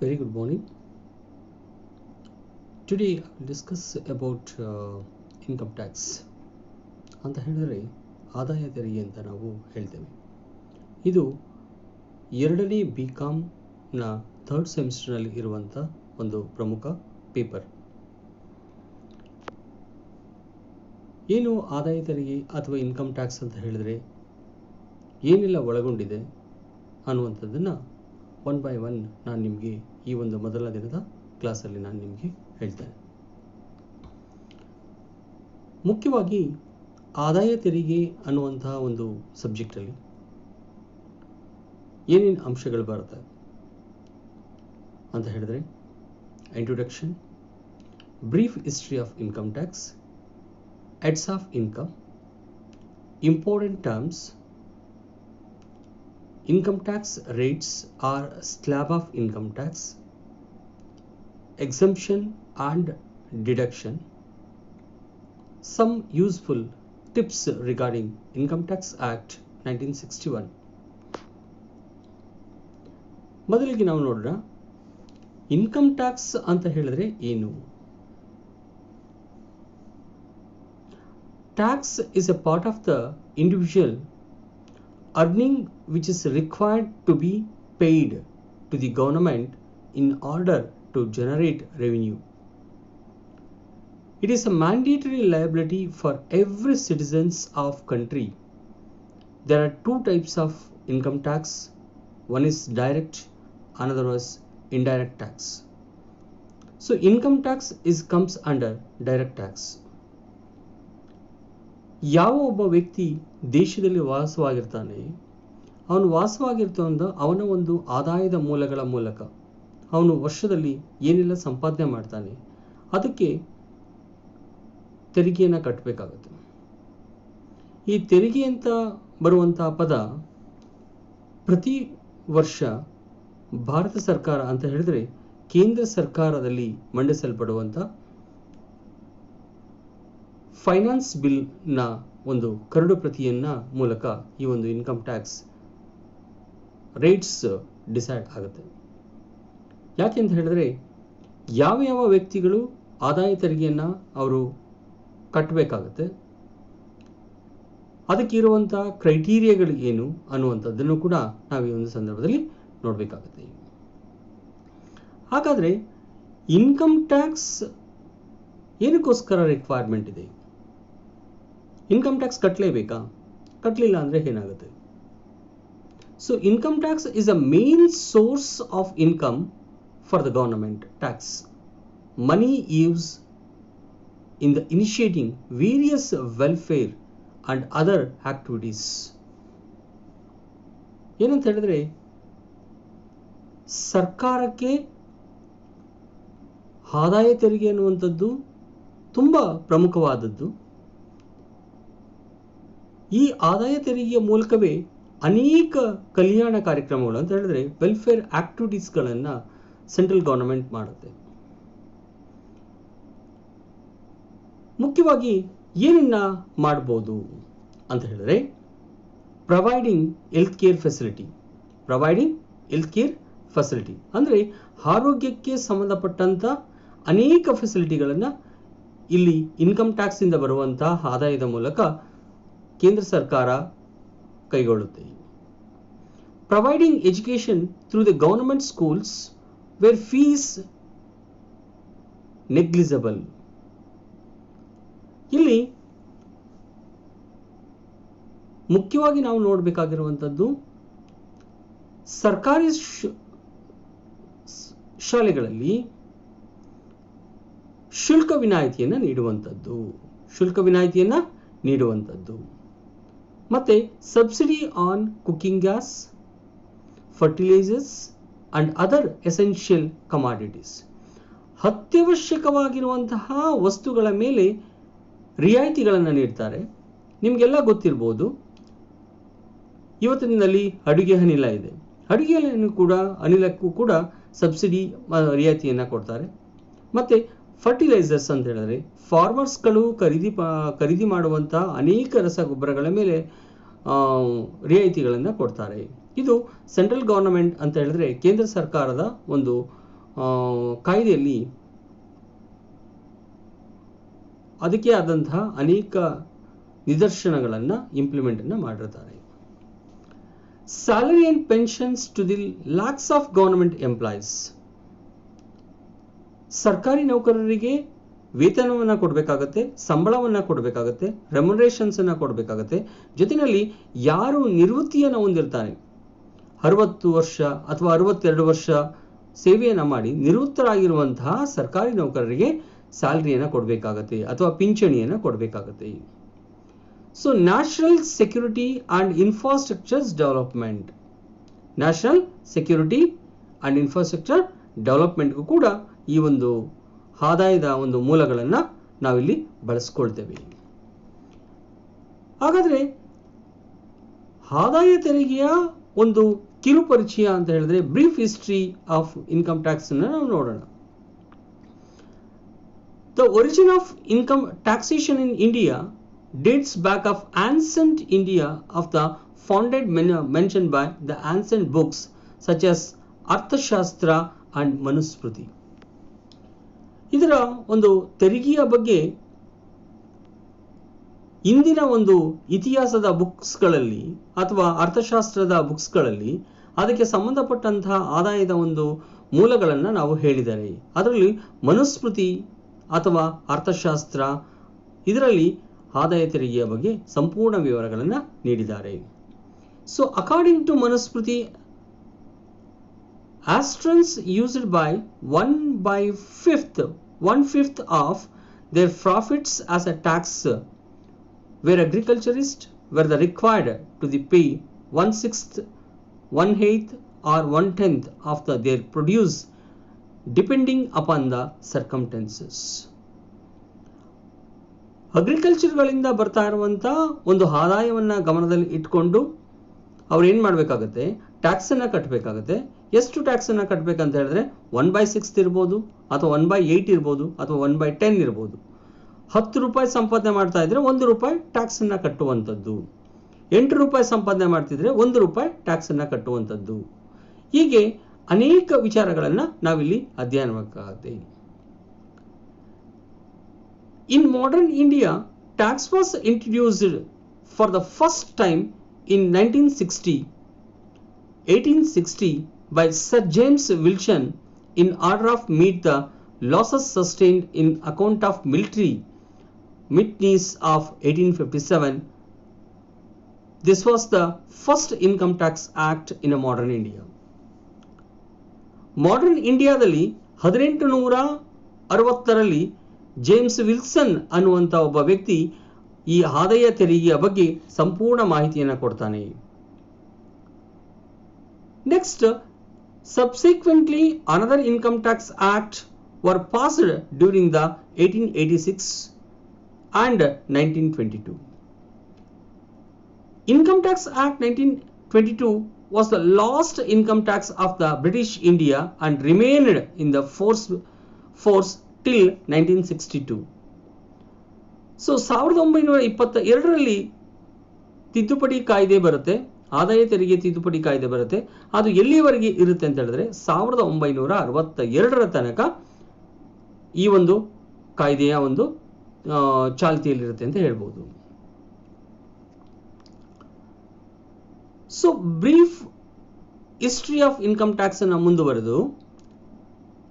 Very good morning. Today I will discuss about income tax ಅಂತ ಹೇಳಿದರೆ ಆದಾಯ ತೆರಿಗೆ ಅಂತ ನಾವು ಹೇಳ್ತೇವೆ. ಇದು ಎರಡನೇ BComನ ಥರ್ಡ್ ಸೆಮಿಸ್ಟರ್ನಲ್ಲಿ ಇರುವಂಥ ಒಂದು ಪ್ರಮುಖ ಪೇಪರ್. ಏನು ಆದಾಯ ತೆರಿಗೆ ಅಥವಾ ಇನ್ಕಮ್ ಟ್ಯಾಕ್ಸ್ ಅಂತ ಹೇಳಿದರೆ ಏನೆಲ್ಲ ಒಳಗೊಂಡಿದೆ ಅನ್ನುವಂಥದ್ದನ್ನು ಒನ್ ಬೈ ಒನ್ ನಾನು ನಿಮಗೆ ಈ ಒಂದು ಮೊದಲ ದಿನದ ಕ್ಲಾಸಲ್ಲಿ ನಾನು ನಿಮಗೆ ಹೇಳ್ತೇನೆ. ಮುಖ್ಯವಾಗಿ ಆದಾಯ ತೆರಿಗೆ ಅನ್ನುವಂತಹ ಒಂದು ಸಬ್ಜೆಕ್ಟಲ್ಲಿ ಏನೇನು ಅಂಶಗಳು ಬರುತ್ತೆ ಅಂತ ಹೇಳಿದ್ರೆ introduction, brief history of income tax, heads of income, important terms, income tax rates are slab of income tax, exemption and deduction, some useful tips regarding Income Tax Act 1961. ಮೊದಲಿಗೆ ನಾವು ನೋಡೋಣ ಇನ್ಕಮ್ ಟ್ಯಾಕ್ಸ್ ಅಂತ ಹೇಳಿದ್ರೆ ಏನು. Tax is a part of the individual earning which is required to be paid to the government in order to generate revenue. It is a mandatory liability for every citizens of country. There are two types of income tax. One is direct, another is indirect tax. So income tax comes under direct tax. ಯಾವ ಒಬ್ಬ ವ್ಯಕ್ತಿ ದೇಶದಲ್ಲಿ ವಾಸವಾಗಿರ್ತಾನೆ, ಅವನು ವಾಸವಾಗಿರ್ತಂದ ಅವನ ಒಂದು ಆದಾಯದ ಮೂಲಗಳ ಮೂಲಕ ಅವನು ವರ್ಷದಲ್ಲಿ ಏನೆಲ್ಲ ಸಂಪಾದನೆ ಮಾಡ್ತಾನೆ ಅದಕ್ಕೆ ತೆರಿಗೆಯನ್ನು ಕಟ್ಟಬೇಕಾಗುತ್ತೆ. ಈ ತೆರಿಗೆ ಅಂತ ಬರುವಂತಹ ಪದ ಪ್ರತಿ ವರ್ಷ ಭಾರತ ಸರ್ಕಾರ ಅಂತ ಹೇಳಿದ್ರೆ ಕೇಂದ್ರ ಸರ್ಕಾರದಲ್ಲಿ ಮಂಡಿಸಲ್ಪಡುವಂಥ ಫೈನಾನ್ಸ್ ಬಿಲ್ನ ಒಂದು ಕರಡು ಪ್ರತಿಯನ್ನ ಮೂಲಕ ಈ ಒಂದು ಇನ್ಕಮ್ ಟ್ಯಾಕ್ಸ್ ರೇಟ್ಸ್ ಡಿಸೈಡ್ ಆಗುತ್ತೆ. ಯಾಕೆಂತ ಹೇಳಿದ್ರೆ ಯಾವ ವ್ಯಕ್ತಿಗಳು ಆದಾಯ ತೆರಿಗೆಯನ್ನು ಅವರು ಕಟ್ಟಬೇಕಾಗತ್ತೆ, ಅದಕ್ಕೆ ಇರುವಂಥ ಕ್ರೈಟೀರಿಯಾಗಳು ಏನು ಅನ್ನುವಂಥದ್ದನ್ನು ಕೂಡ ನಾವು ಈ ಒಂದು ಸಂದರ್ಭದಲ್ಲಿ ನೋಡಬೇಕಾಗುತ್ತೆ. ಹಾಗಾದರೆ ಇನ್ಕಮ್ ಟ್ಯಾಕ್ಸ್ ಏನಕ್ಕೋಸ್ಕರ ರಿಕ್ವೈರ್ಮೆಂಟ್ ಇದೆ? ಇನ್ಕಮ್ ಟ್ಯಾಕ್ಸ್ ಕಟ್ಟಲೇಬೇಕಾ? ಕಟ್ಟಲಿಲ್ಲ ಅಂದರೆ ಏನಾಗುತ್ತೆ? So income tax is a main source of income for the government. Tax money use in the initiating various welfare and other activities. ಏನಂತ ಹೇಳಿದ್ರೆ ಸರ್ಕಾರಕ್ಕೆ ಆದಾಯ ತೆರಿಗೆ ಅನ್ನುವಂಥದ್ದು ತುಂಬ ಪ್ರಮುಖವಾದದ್ದು. ಈ ಆದಾಯ ತೆರಿಗೆಯ ಮೂಲಕವೇ ಅನೇಕ ಕಲ್ಯಾಣ ಕಾರ್ಯಕ್ರಮಗಳು ಅಂತ ಹೇಳಿದ್ರೆ ವೆಲ್ಫೇರ್ ಆಕ್ಟಿವಿಟೀಸ್ಗಳನ್ನು ಸೆಂಟ್ರಲ್ ಗವರ್ನಮೆಂಟ್ ಮಾಡುತ್ತೆ. ಮುಖ್ಯವಾಗಿ ಏನನ್ನ ಮಾಡ್ಬೋದು ಅಂತ ಹೇಳಿದ್ರೆ ಪ್ರೊವೈಡಿಂಗ್ ಹೆಲ್ತ್ ಕೇರ್ ಫೆಸಿಲಿಟಿ ಅಂದರೆ ಆರೋಗ್ಯಕ್ಕೆ ಸಂಬಂಧಪಟ್ಟಂಥ ಅನೇಕ ಫೆಸಿಲಿಟಿಗಳನ್ನು ಇಲ್ಲಿ ಇನ್ಕಮ್ ಟ್ಯಾಕ್ಸ್ ಇಂದ ಬರುವಂತಹ ಆದಾಯದ ಮೂಲಕ ಕೇಂದ್ರ ಸರ್ಕಾರ ಕೈಗೊಳ್ಳುತ್ತೆ. Providing education through the government schools where fees negligible. ಇಲ್ಲಿ ಮುಖ್ಯವಾಗಿ ನಾವು ನೋಡಬೇಕಾಗಿರುವಂಥದ್ದು ಸರ್ಕಾರಿ ಶಾಲೆಗಳಲ್ಲಿ ಶುಲ್ಕ ವಿನಾಯಿತಿಯನ್ನು ನೀಡುವಂಥದ್ದು ಮತ್ತೆ subsidy on cooking gas, fertilisers and other essential commodities. ಅತ್ಯವಶ್ಯಕವಾಗಿರುವಂತಹ ವಸ್ತುಗಳ ಮೇಲೆ ರಿಯಾಯಿತಿಗಳನ್ನು ನೀಡ್ತಾರೆ. ನಿಮಗೆಲ್ಲ ಗೊತ್ತಿರ್ಬೋದು, ಇವತ್ತಿನ ದಿನದಲ್ಲಿ ಅಡುಗೆ ಅನಿಲ ಇದೆ. ಅಡುಗೆ ಅನಿಲಕ್ಕೂ ಕೂಡ ಸಬ್ಸಿಡಿ ರಿಯಾಯಿತಿಯನ್ನು ಕೊಡ್ತಾರೆ. ಮತ್ತು ಫರ್ಟಿಲೈಸರ್ಸ್ ಅಂತ ಹೇಳಿದ್ರೆ ಫಾರ್ಮರ್ಸ್ಗಳು ಖರೀದಿ ಮಾಡುವಂಥ ಅನೇಕ ರಸಗೊಬ್ಬರಗಳ ಮೇಲೆ ರಿಯಾಯಿತಿಗಳನ್ನು ಕೊಡ್ತಾರೆ. ಇದು ಸೆಂಟ್ರಲ್ ಗವರ್ನಮೆಂಟ್ ಅಂತ ಹೇಳಿದ್ರೆ ಕೇಂದ್ರ ಸರ್ಕಾರದ ಒಂದು ಕಾಯ್ದೆಯಲ್ಲಿ ಅದಕ್ಕೆ ಆದಂತಹ ಅನೇಕ ನಿದರ್ಶನಗಳನ್ನು ಇಂಪ್ಲಿಮೆಂಟನ್ನು ಮಾಡಿರ್ತಾರೆ. Salary and pensions to the lakhs of government employees. ಸರ್ಕಾರಿ ನೌಕರರಿಗೆ ವೇತನವನ್ನು ಕೊಡಬೇಕಾಗತ್ತೆ, ಸಂಬಳವನ್ನು ಕೊಡಬೇಕಾಗತ್ತೆ, ರೆಮ್ಯುನರೇಷನ್ಸನ್ನು ಕೊಡಬೇಕಾಗತ್ತೆ. ಜೊತೆಯಲ್ಲಿ ಯಾರು ನಿವೃತ್ತಿಯನ್ನು ಹೊಂದಿರ್ತಾನೆ, 60 ವರ್ಷ ಅಥವಾ 62 ವರ್ಷ ಸೇವೆಯನ್ನು ಮಾಡಿ ನಿವೃತ್ತರಾಗಿರುವಂತಹ ಸರ್ಕಾರಿ ನೌಕರರಿಗೆ ಸ್ಯಾಲರಿಯನ್ನು ಕೊಡಬೇಕಾಗತ್ತೆ ಅಥವಾ ಪಿಂಚಣಿಯನ್ನು ಕೊಡಬೇಕಾಗತ್ತೆ. So national security and infrastructures development, national security and infrastructure ಡೆವಲಪ್ಮೆಂಟ್ಗೂ ಕೂಡ ಈ ಒಂದು ಆದಾಯದ ಒಂದು ಮೂಲಗಳನ್ನು ನಾವಿಲ್ಲಿ ಬಳಸ್ಕೊಳ್ತೇವೆ. ಹಾಗಾದರೆ ಆದಾಯ ತೆರಿಗೆಯ ಒಂದು ಕಿರು ಪರಿಚಯ ಅಂತ ಹೇಳಿದ್ರೆ brief history of income tax ಅನ್ನು ನಾವು ನೋಡೋಣ. The origin of income taxation in India dates back of ancient India of the founded mentioned by the ancient books such as Arthashastra and Manusmriti. ಇದರ ಒಂದು ತೆರಿಗೆಯ ಬಗ್ಗೆ ಇಂದಿನ ಒಂದು ಇತಿಹಾಸದ ಬುಕ್ಸ್ಗಳಲ್ಲಿ ಅಥವಾ ಅರ್ಥಶಾಸ್ತ್ರದ ಬುಕ್ಸ್ಗಳಲ್ಲಿ ಅದಕ್ಕೆ ಸಂಬಂಧಪಟ್ಟಂತಹ ಆದಾಯದ ಒಂದು ಮೂಲಗಳನ್ನು ನಾವು ಹೇಳಿದ್ದಾರೆ. ಅದರಲ್ಲಿ ಮನುಸ್ಮೃತಿ ಅಥವಾ ಅರ್ಥಶಾಸ್ತ್ರ ಇದರಲ್ಲಿ ಆದಾಯ ತೆರಿಗೆಯ ಬಗ್ಗೆ ಸಂಪೂರ್ಣ ವಿವರಗಳನ್ನು ನೀಡಿದ್ದಾರೆ. So according to Manusmriti, astrons used by 1/5 of their profits as a tax, where agriculturists were required to pay 1/6, 1/8 or 1/10 of their produce depending upon the circumstances. ಅಗ್ರಿಕಲ್ಚರ್ಗಳಿಂದ ಬರ್ತಾ ಇರುವಂಥ ಒಂದು ಆದಾಯವನ್ನು ಗಮನದಲ್ಲಿ ಇಟ್ಕೊಂಡು ಅವ್ರು ಏನು ಮಾಡಬೇಕಾಗತ್ತೆ, ಟ್ಯಾಕ್ಸನ್ನು ಕಟ್ಟಬೇಕಾಗತ್ತೆ. ಎಷ್ಟು ಟ್ಯಾಕ್ಸನ್ನು ಕಟ್ಟಬೇಕಂತ ಹೇಳಿದ್ರೆ 1/6 ಇರ್ಬೋದು ಅಥವಾ 1/8 ಇರ್ಬೋದು ಅಥವಾ 1/10 ಇರ್ಬೋದು. 10 ರೂಪಾಯಿ ಸಂಪಾದನೆ ಮಾಡ್ತಾ ಇದ್ರೆ 1 ರೂಪಾಯಿ ಟ್ಯಾಕ್ಸನ್ನು ಕಟ್ಟುವಂಥದ್ದು. 8 ರೂಪಾಯಿ ಸಂಪಾದನೆ ಮಾಡ್ತಿದ್ರೆ 1 ರೂಪಾಯಿ ಟ್ಯಾಕ್ಸನ್ನು ಕಟ್ಟುವಂಥದ್ದು. ಹೀಗೆ ಅನೇಕ ವಿಚಾರಗಳನ್ನು ನಾವಿಲ್ಲಿ ಅಧ್ಯಯನ ಮಾಡಬೇಕಾಗುತ್ತೆ. In modern India, tax was introduced for the first time in 1860 by Sir James Wilson in order of meet the losses sustained in account of military mutinies of 1857. This was the first income tax act in a modern India. Modern India ದಲ್ಲಿ 1860ರಲ್ಲಿ James Wilson ಅನ್ನುವಂಥ ಒಬ್ಬ ವ್ಯಕ್ತಿ ಈ ಆದಾಯ ತೆರಿಗೆಯ ಬಗ್ಗೆ ಸಂಪೂರ್ಣ ಮಾಹಿತಿಯನ್ನು ಕೊಡ್ತಾನೆ. Next, subsequently another income tax act var passed during the 1886 and 1922. Income Tax Act 1922 was the last income tax of the British India and remained in the force till 1962. So 1922ರಲ್ಲಿ ತಿದ್ದುಪಡಿ ಕಾಯ್ದೆ ಬರುತ್ತೆ, ಆದಾಯ ತೆರಿಗೆ ತಿದ್ದುಪಡಿ ಕಾಯ್ದೆ ಬರುತ್ತೆ. ಅದು ಎಲ್ಲಿವರೆಗೆ ಇರುತ್ತೆ ಅಂತ ಹೇಳಿದ್ರೆ 1962ರ ತನಕ ಈ ಒಂದು ಕಾಯ್ದೆಯ ಒಂದು ಚಾಲ್ತಿಯಲ್ಲಿರುತ್ತೆ ಅಂತ ಹೇಳ್ಬೋದು. So brief history of income tax ಅನ್ನು ಮುಂದುವರೆದು,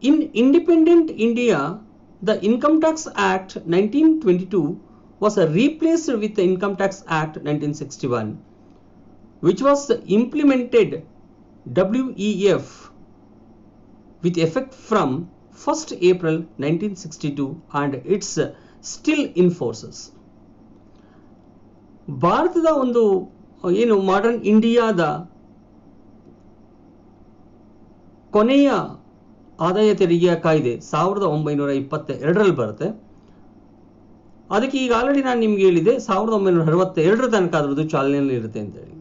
in independent India, the Income Tax Act 1922 was replaced with the Income Tax Act 1961, which was implemented WEF with effect from 1st April 1962 and it's still in forces. ಭಾರತದ ಒಂದು ಏನು modern ಇಂಡಿಯಾದ ಕೊನೆಯ ಆದಾಯ ತೆರಿಗೆಯ ಕಾಯ್ದೆ 1922ರಲ್ಲಿ ಬರುತ್ತೆ. ಅದಕ್ಕೆ ಈಗ ಆಲ್ರೆಡಿ ನಾನು ನಿಮ್ಗೆ ಹೇಳಿದೆ 1962ರ ತನಕ ಅದರದ್ದು ಚಾಲನೆಯಲ್ಲಿ ಇರುತ್ತೆ ಅಂತೇಳಿ.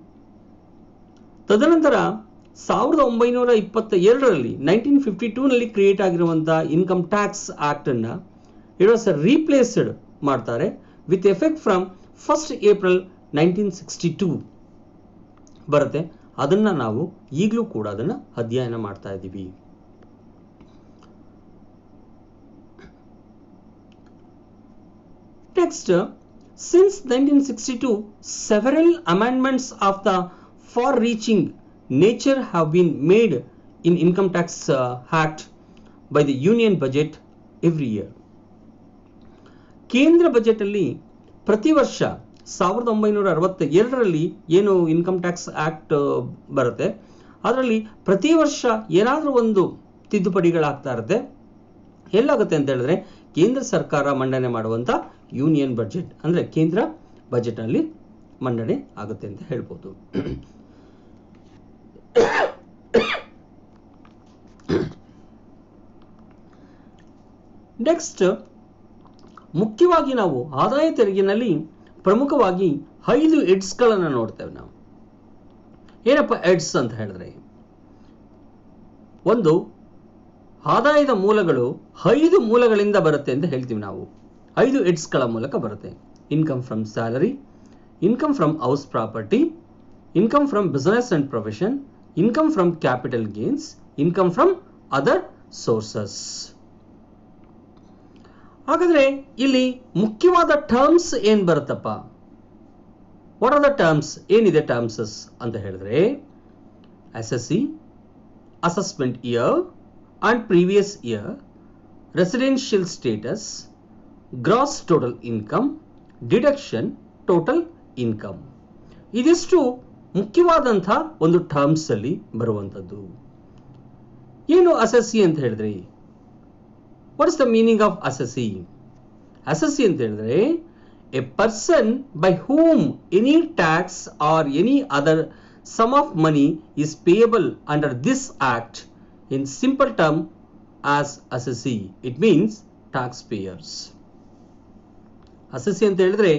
ತದನಂತರ 1922ರಲ್ಲಿ 1952ನಲ್ಲಿ ಕ್ರಿಯೇಟ್ ಆಗಿರುವಂಥ ಇನ್ಕಮ್ ಟ್ಯಾಕ್ಸ್ ಆಕ್ಟ್ ಅನ್ನ ಇಟ್ ವಾಸ್ ರೀಪ್ಲೇಸ್ಡ್ ಮಾಡ್ತಾರೆ with effect from 1st April 1962 ಬರುತ್ತೆ. ಅದನ್ನ ನಾವು ಈಗಲೂ ಕೂಡ ಅದನ್ನ ಅಧ್ಯಯನ ಮಾಡ್ತಾ ಇದ್ದೀವಿ. Next, since 1962, several amendments of the far-reaching nature have been made in Income Tax Act by the Union Budget every year. ಕೇಂದ್ರ ಬಜೆಟ್ ಅಲ್ಲಿ ಪ್ರತಿ ವರ್ಷ 1962ರಲ್ಲಿ ಏನು ಇನ್ಕಮ್ ಟ್ಯಾಕ್ಸ್ ಆಕ್ಟ್ ಬರುತ್ತೆ, ಅದರಲ್ಲಿ ಪ್ರತಿ ವರ್ಷ ಏನಾದರೂ ಒಂದು ತಿದ್ದುಪಡಿಗಳಾಗ್ತಾ ಇರುತ್ತೆ. ಎಲ್ಲಾಗುತ್ತೆ ಅಂತ ಹೇಳಿದ್ರೆ ಕೇಂದ್ರ ಸರ್ಕಾರ ಮಂಡನೆ ಮಾಡುವಂತ ಯೂನಿಯನ್ ಬಜೆಟ್ ಅಂದ್ರೆ ಕೇಂದ್ರ ಬಜೆಟ್ ಅಲ್ಲಿ ಮಂಡನೆ ಆಗುತ್ತೆ ಅಂತ ಹೇಳ್ಬೋದು. ನೆಕ್ಸ್ಟ್, ಮುಖ್ಯವಾಗಿ ನಾವು ಆದಾಯ ತೆರಿಗೆನಲ್ಲಿ ಪ್ರಮುಖವಾಗಿ 5 ಹೆಡ್ಸ್ಗಳನ್ನು ನೋಡ್ತೇವೆ. ನಾವು ಏನಪ್ಪ ಹೆಡ್ಸ್ ಅಂತ ಹೇಳಿದ್ರೆ, ಒಂದು ಆದಾಯದ ಮೂಲಗಳು 5 ಮೂಲಗಳಿಂದ ಬರುತ್ತೆ ಅಂತ ಹೇಳ್ತೀವಿ ನಾವು. 5 ಹೆಡ್ಸ್ಗಳ ಮೂಲಕ ಬರುತ್ತೆ. Income from salary, income from house property, income from business and profession, income from capital gains, income from other sources. ಹಾಗಾದ್ರೆ ಇಲ್ಲಿ ಮುಖ್ಯವಾದ ಟರ್ಮ್ಸ್ ಏನ್ ಬರುತ್ತಪ್ಪ? What are the terms? ಏನಿದೆ ಟರ್ಮ್ಸಸ್ ಅಂತ ಹೇಳಿದ್ರೆ, SSC, assessment year and previous year, residential status, gross total income, deduction total income. ಇದಿಷ್ಟು ಮುಖ್ಯವಾದಂಥ ಒಂದು ಟರ್ಮ್ಸ್ ಅಲ್ಲಿ ಬರುವಂಥದ್ದು. ಏನು ಅಸೆಸ್ಸಿ ಅಂತ ಹೇಳಿದ್ರೆ, what is the meaning of assessee? Assessee ಅಂತ ಹೇಳಿದ್ರೆ, a person by whom any tax or any other sum of money is payable under this act. In simple term, as assessee, it means taxpayers. Assessee ಅಂತ ಹೇಳಿದ್ರೆ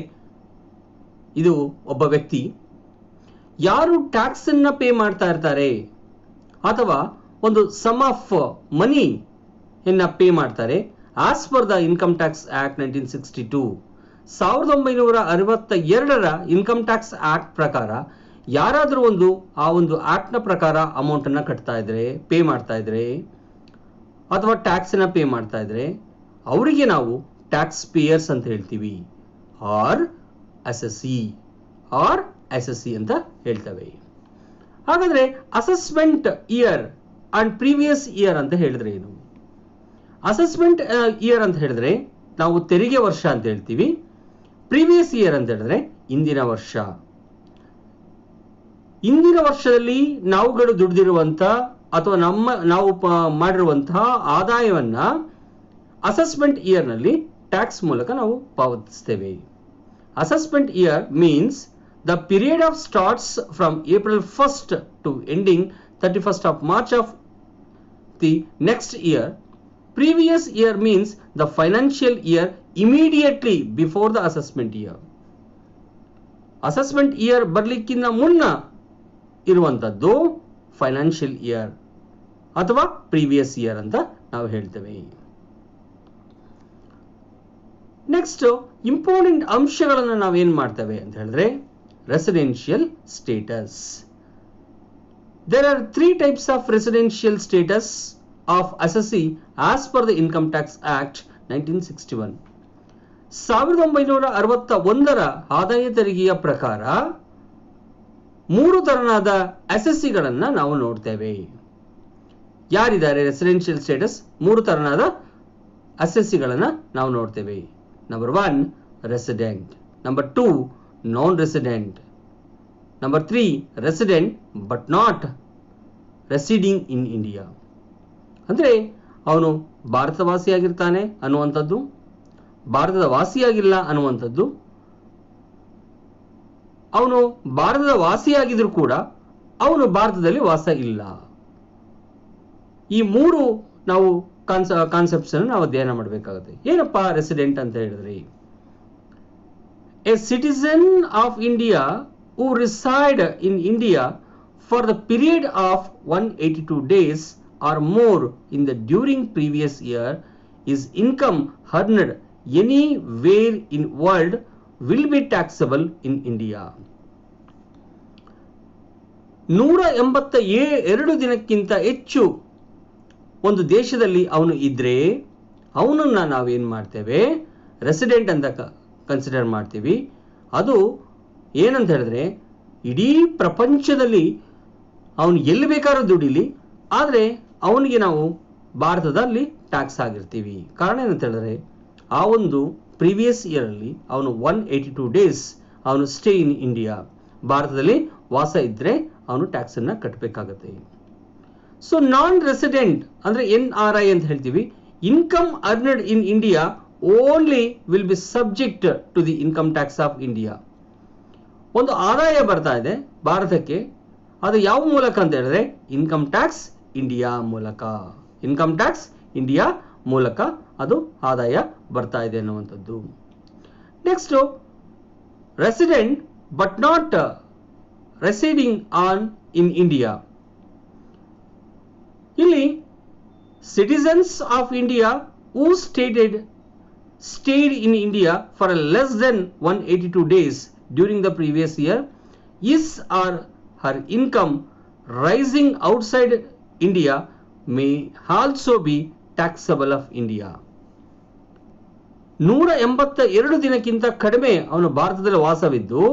ಇದು ಒಬ್ಬ ವ್ಯಕ್ತಿ ಯಾರು tax ಅನ್ನ pay ಮಾಡ್ತಾ ಇರ್ತಾರೆ ಅಥವಾ ಒಂದು ಸಮ್ ಆಫ್ ಮನಿ ಅನ್ನ ಪೇ ಮಾಡ್ತಾರೆ. As per the income tax act 1962, 1962ರ ಇನ್ಕಮ್ ಟ್ಯಾಕ್ಸ್ ಆಕ್ಟ್ ಪ್ರಕಾರ ಯಾರಾದರೂ ಆ ಒಂದು ಆಕ್ಟ್ ನ ಪ್ರಕಾರ ಅಮೌಂಟ್ ಅನ್ನ ಕಟ್ತಾ ಇದ್ರೆ, ಪೇ ಮಾಡ್ತಾ ಇದ್ರೆ ಅಥವಾ ಟ್ಯಾಕ್ಸ್ ಅನ್ನ ಪೇ ಮಾಡ್ತಾ ಇದ್ರೆ ಅವರಿಗೆ ನಾವು ಟ್ಯಾಕ್ಸ್ ಪೇಯರ್ಸ್ ಅಂತ ಹೇಳ್ತೀವಿ, ಆರ್ ಅಸೆಸ್ಸಿ ಅಂತ ಹೇಳ್ತೇವೆ. ಹಾಗಾದ್ರೆ assessment year and previous year ಅಂತ ಹೇಳಿದ್ರೆ ಏನು? ಅಸೆಸ್ಮೆಂಟ್ ಇಯರ್ ಅಂತ ಹೇಳಿದ್ರೆ ನಾವು ತೆರಿಗೆ ವರ್ಷ ಅಂತ ಹೇಳ್ತೀವಿ. ಪ್ರೀವಿಯಸ್ ಇಯರ್ ಅಂತ ಹೇಳಿದ್ರೆ ಇಂದಿನ ವರ್ಷ. ಇಂದಿನ ವರ್ಷದಲ್ಲಿ ನಾವುಗಳು ದುಡಿದಿರುವಂತ ಅಥವಾ ನಾವು ಮಾಡಿರುವಂತಹ ಆದಾಯವನ್ನ ಅಸೆಸ್ಮೆಂಟ್ ಇಯರ್ ನಲ್ಲಿ ಟ್ಯಾಕ್ಸ್ ಮೂಲಕ ನಾವು ಪಾವತಿಸ್ತೇವೆ. Assessment year means the period of starts from April 1st to ending 31st of March of the next year. Previous year means the financial year immediately before the assessment year. Assessment year ಬರ್ಲಿಕ್ಕಿಂತ ಮುನ್ನ ಇರುವಂತದ್ದು financial year ಅಥವಾ previous year ಅಂತ ನಾವು ಹೇಳ್ತೇವೆ. Next, important ಅಂಶಗಳನ್ನು ನಾವೇನ್ ಮಾಡ್ತೇವೆ ಅಂತ ಹೇಳಿದ್ರೆ, residential status. There are 3 types of residential status of assessee as per the Income Tax Act 1961. 1961ರ ಆದಾಯ ತೆರಿಗೆಯ ಪ್ರಕಾರ 3 ತರನಾದ ಅಸೆಸ್ಸಿಗಳನ್ನ ನಾವು ನೋಡ್ತೇವೆ. ಯಾರಿದ್ದಾರೆ ರೆಸಿಡೆನ್ಷಿಯಲ್ ಸ್ಟೇಟಸ್? 3 ತರನಾದ ಅಸೆಸ್ಸಿಗಳನ್ನ ನಾವು ನೋಡ್ತೇವೆ. Number 1 resident, number 2 non resident, number 3 resident but not ರೆಸಿಡಿಂಗ್ in India. ಅಂದ್ರೆ ಅವನು ಭಾರತ ವಾಸಿಯಾಗಿರ್ತಾನೆ ಅನ್ನುವಂಥದ್ದು, ಭಾರತದ ವಾಸಿಯಾಗಿಲ್ಲ ಅನ್ನುವಂಥದ್ದು, ಅವನು ಭಾರತದ ವಾಸಿಯಾಗಿದ್ರು ಕೂಡ ಅವನು ಭಾರತದಲ್ಲಿ ವಾಸ ಇಲ್ಲ. ಈ 3 ನಾವು ಕಾನ್ಸೆಪ್ಟ್ಸ್ ಅನ್ನು ನಾವು ಅಧ್ಯಯನ ಮಾಡಬೇಕಾಗುತ್ತೆ. ಏನಪ್ಪಾ ರೆಸಿಡೆಂಟ್ ಅಂತ ಹೇಳಿದ್ರೆ, A citizen of India who reside in India for the period of 182 days or more in the during previous year, his income earned anywhere in world will be taxable in India. 182 ದಿನಕ್ಕಿಂತ ಹೆಚ್ಚು ಒಂದು ದೇಶದಲ್ಲಿ ಅವನು ಇದ್ರೆ ಅವನನ್ನ ನಾವೇನ್ ಮಾಡ್ತೇವೆ, resident ಅಂತ consider ಮಾಡ್ತೀವಿ. ಅದು ಏನಂತ ಹೇಳಿದ್ರೆ, ಇಡೀ ಪ್ರಪಂಚದಲ್ಲಿ ಅವನು ಎಲ್ಲಿ ಬೇಕಾದ್ರೂ ದುಡಿಲಿ, ಆದರೆ ಅವನಿಗೆ ನಾವು ಭಾರತದಲ್ಲಿ ಟ್ಯಾಕ್ಸ್ ಆಗಿರ್ತೀವಿ. ಕಾರಣ ಏನಂತ ಹೇಳಿದ್ರೆ, ಆ ಒಂದು ಪ್ರೀವಿಯಸ್ ಇಯರಲ್ಲಿ ಅವನು 182 ಡೇಸ್ ಅವನು ಸ್ಟೇ ಇನ್ ಇಂಡಿಯಾ, ಭಾರತದಲ್ಲಿ ವಾಸ ಇದ್ದರೆ ಅವನು ಟ್ಯಾಕ್ಸನ್ನು ಕಟ್ಟಬೇಕಾಗತ್ತೆ. ಸೊ ನಾನ್ ರೆಸಿಡೆಂಟ್ ಅಂದರೆ NRI ಅಂತ ಹೇಳ್ತೀವಿ. Income earned in India only will be subject to the income tax of India. ಒಂದು ಆದಾಯ ಬರ್ತಾ ಇದೆ ಭಾರತಕ್ಕೆ, ಅದು ಯಾವ ಮೂಲಕ ಅಂತ ಹೇಳಿದ್ರೆ ಇನ್ಕಮ್ ಟ್ಯಾಕ್ಸ್ ಇಂಡಿಯಾ ಮೂಲಕ. ಇನ್ಕಮ್ ಟ್ಯಾಕ್ಸ್ ಇಂಡಿಯಾ ಮೂಲಕ ಅದು ಆದಾಯ ಬರ್ತಾ ಇದೆ ಅನ್ನುವಂಥದ್ದು. Next, resident but not residing on in India. ಇಲ್ಲಿ citizens of India who stayed in India for less than 182 days during the previous year, his or her income rising outside India may also be taxable of India. 182 ದಿನಕ್ಕಿಂತ ಕಡಿಮೆ ಅವನು ಭಾರತದಲ್ಲಿ ವಾಸವಿದ್ದು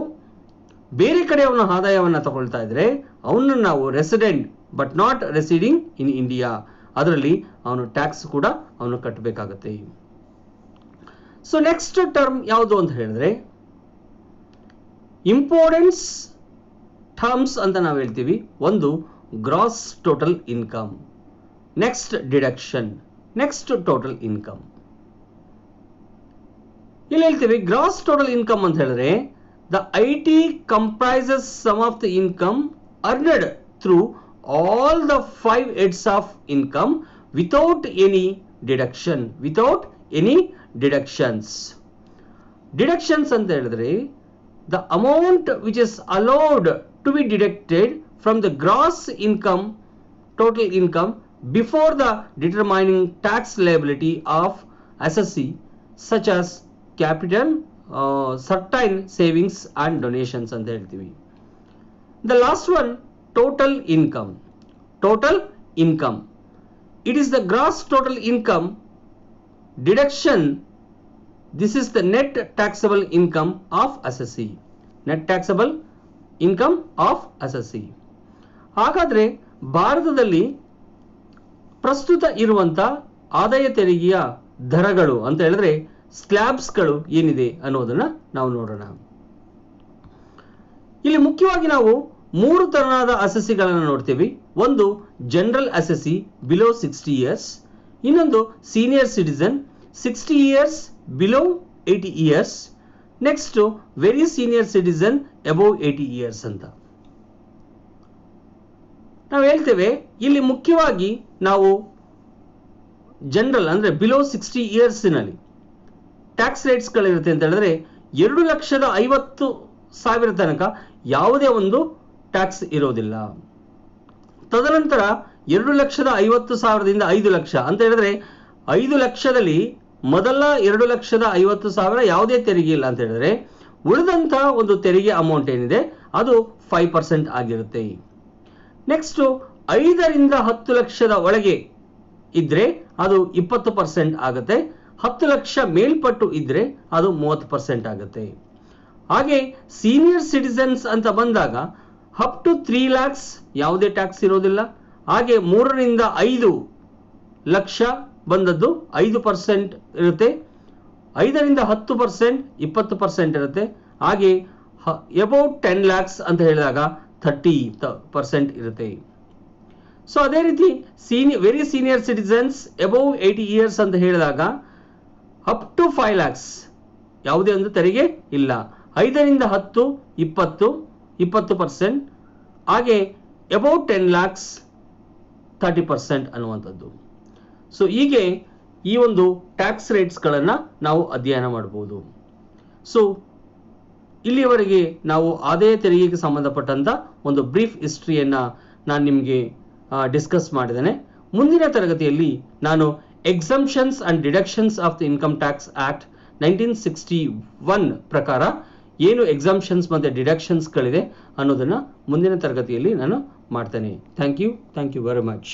ಬೇರೆ ಕಡೆ ಅವನ ಆದಾಯವನ್ನು ತಗೊಳ್ತಾ ಇದ್ರೆ ಅವನನ್ನು ನಾವು resident but not ರೆಸಿಡಿಂಗ್ in India, ಅದರಲ್ಲಿ ಅವನು ಟ್ಯಾಕ್ಸ್ ಕೂಡ ಅವನು ಕಟ್ಟಬೇಕಾಗತ್ತೆ. ಸೊ ನೆಕ್ಸ್ಟ್ ಟರ್ಮ್ ಯಾವುದು ಅಂತ ಹೇಳಿದ್ರೆ ಇಂಪಾರ್ಟೆನ್ಸ್ ಟರ್ಮ್ಸ್ ಅಂತ ನಾವು ಹೇಳ್ತೀವಿ. ಒಂದು gross total income, next deduction, next total income. ಇಲ್ಲಿ ಹೇಳ್ತೀವಿ ಗ್ರಾಸ್ ಟೋಟಲ್ ಇನ್ಕಮ್ ಅಂತ ಹೇಳಿದ್ರೆ the IT comprises sum of the income earned through all the 5 heads of income without any deduction, without any deductions. Deductions ಅಂತ ಹೇಳಿದ್ರೆ the amount which is allowed to be deducted from the gross income, total income before the determining tax liability of assessee such as capital, certain savings and donations ಅಂತ ಹೇಳ್ತೀವಿ. The last one, total income. Total income, it is the gross total income deduction. This is the net taxable income of assessee. Net taxable income of assessee. ಹಾಗಾದ್ರೆ ಭಾರತದಲ್ಲಿ ಪ್ರಸ್ತುತ ಇರುವಂತ ಆದಾಯ ತೆರಿಗೆಯ ದರಗಳು ಅಂತ ಹೇಳಿದ್ರೆ ಸ್ಲ್ಯಾಬ್ಸ್ಗಳು ಏನಿದೆ ಅನ್ನೋದನ್ನ ನಾವು ನೋಡೋಣ. ಇಲ್ಲಿ ಮುಖ್ಯವಾಗಿ ನಾವು 3 ತರನಾದ ಅಸೆಸಿಗಳನ್ನು ನೋಡ್ತೀವಿ. ಒಂದು ಜನರಲ್ ಅಸೆಸಿ ಬಿಲೋ 60 ಇಯರ್ಸ್, ಇನ್ನೊಂದು senior citizen 60 years below 80 years, next very senior citizen above 80 years ಅಂತ ನಾವು ಹೇಳ್ತೇವೆ. ಇಲ್ಲಿ ಮುಖ್ಯವಾಗಿ ನಾವು ಜನರಲ್ ಅಂದ್ರೆ ಬಿಲೋ 60 ಇಯರ್ಸ್ನಲ್ಲಿ ಟ್ಯಾಕ್ಸ್ ರೇಟ್ಸ್ಗಳಿರುತ್ತೆ ಅಂತ ಹೇಳಿದ್ರೆ 2,50,000 ತನಕ ಯಾವುದೇ ಒಂದು ಟ್ಯಾಕ್ಸ್ ಇರೋದಿಲ್ಲ. ತದನಂತರ 2,50,000ದಿಂದ 5 ಲಕ್ಷ ಅಂತ ಹೇಳಿದ್ರೆ 5 ಲಕ್ಷದಲ್ಲಿ ಮೊದಲ 2,50,000 ಯಾವುದೇ ತೆರಿಗೆ ಇಲ್ಲ ಅಂತ ಹೇಳಿದ್ರೆ ಉಳಿದಂತ ಒಂದು ತೆರಿಗೆ ಅಮೌಂಟ್ ಏನಿದೆ ಅದು 5% ಆಗಿರುತ್ತೆ. ನೆಕ್ಸ್ಟ್ 5ರಿಂದ 10 ಲಕ್ಷದ ಒಳಗೆ ಇದ್ರೆ ಅದು 20% ಆಗುತ್ತೆ. 10 ಲಕ್ಷ ಮೇಲ್ಪಟ್ಟು ಇದ್ರೆ ಅದು 30% ಆಗುತ್ತೆ. ಹಾಗೆ ಸೀನಿಯರ್ ಸಿಟಿಸನ್ಸ್ ಅಂತ ಬಂದಾಗ ಅಪ್ ಟು 3 lakhs ಯಾವುದೇ ಟ್ಯಾಕ್ಸ್ ಇರೋದಿಲ್ಲ. ಹಾಗೆ 3ರಿಂದ 5 ಲಕ್ಷ ಬಂದದ್ದು 5% ಇರುತ್ತೆ. 5ರಿಂದ 10% 20% ಇರುತ್ತೆ. ಹಾಗೆ ಅಬೌಟ್ 10 lakhs ಅಂತ ಹೇಳಿದಾಗ 30% ಇರುತ್ತೆ. ಸೊ ಅದೇ ರೀತಿ very senior citizens above 80 years ಅಂತ ಹೇಳಿದಾಗ ಅಪ್ ಟು 5 lakhs ಯಾವುದೇ ಒಂದು ತೆರಿಗೆ ಇಲ್ಲ. 5ರಿಂದ 10 20% ಹಾಗೆ ಅಬೌಟ್ 10 lakhs 30% ಅನ್ನುವಂಥದ್ದು. ಸೊ ಹೀಗೆ ಈ ಒಂದು ಟ್ಯಾಕ್ಸ್ ರೇಟ್ಸ್ಗಳನ್ನು ನಾವು ಅಧ್ಯಯನ ಮಾಡಬಹುದು. ಸೊ ಇಲ್ಲಿಯವರೆಗೆ ನಾವು ಆದಾಯ ತೆರಿಗೆಗೆ ಸಂಬಂಧಪಟ್ಟಂತ ಒಂದು ಬ್ರೀಫ್ ಹಿಸ್ಟ್ರಿಯನ್ನು ನಾನು ನಿಮಗೆ ಡಿಸ್ಕಸ್ ಮಾಡಿದ್ದೇನೆ. ಮುಂದಿನ ತರಗತಿಯಲ್ಲಿ ನಾನು exemptions and deductions of the income tax act 1961 ಪ್ರಕಾರ ಏನು ಎಕ್ಸಂಪ್ಷನ್ಸ್ ಮತ್ತು ಡಿಡಕ್ಷನ್ಸ್ಗಳಿದೆ ಅನ್ನೋದನ್ನು ಮುಂದಿನ ತರಗತಿಯಲ್ಲಿ ನಾನು ಮಾಡ್ತೇನೆ. Thank you very much.